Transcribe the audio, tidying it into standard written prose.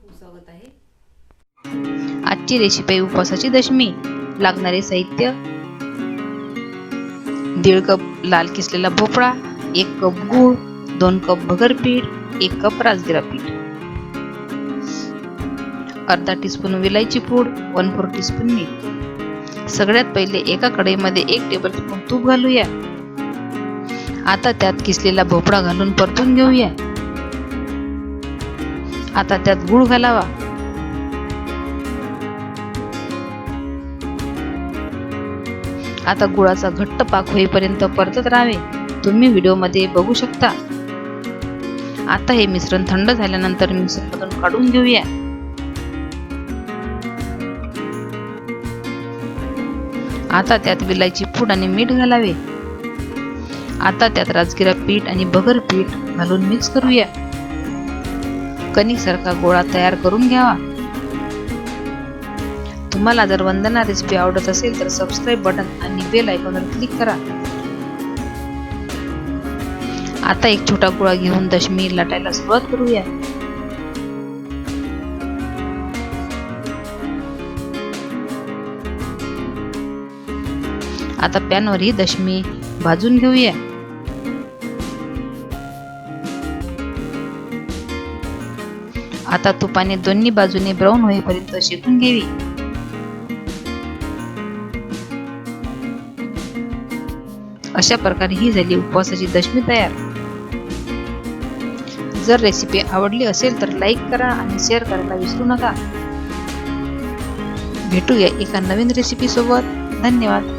खूप स्वागत आहे. आजची रेसिपी आहे उपवासाची दशमी. लागणारे साहित्य: 1.5 कप लाल किसलेला भोपळा, 1 कप गूळ, 2 कप भगर पीठ, 1 कप राजगिरा पीठ, अर्धा टीस्पून विलायची पूड, 1/4 टीस्पून मीठ. सगळ्यात पहिले एका कढईमध्ये 1 टेबलस्पून तूप घालूया. आता त्यात किसलेला भोपळा घालून परतून घेऊया. आता त्यात गूळ घालावा. आता गुळाचा घट्ट पाक होईपर्यंत परतत राहावे. तुम्ही व्हिडिओमध्ये बघू शकता. आता हे मिश्रण थंड झाल्यानंतर मिक्सरमधून काढून घेऊया. आता त्यात विलायची पूड आणि मीठ घालावे. आता त्यात राजगिरा पीठ आणि भगर पीठ घालून मिक्स करूया. कणिक सारखा गोळा तयार करून घ्यावा. तुम्हाला जर वंदना रेसिपी आवडत असेल तर सबस्क्राईब बटन आणि बेल आयकॉनवर क्लिक करा. आता एक छोटा गोळा घेऊन दशमी लाटायला सुरुवात करूया. आता पॅनवर ही दशमी भाजून घेऊया. आता तुपाने दोन्ही बाजूने ब्राऊन होईपर्यंत शेकून घ्यावी. अशा प्रकारे ही झाली उपवासाची दशमी तयार. जर रेसिपी आवडली असेल तर लाईक करा आणि शेअर करायला विसरू नका. भेटूया एका नवीन रेसिपी सोबत. धन्यवाद.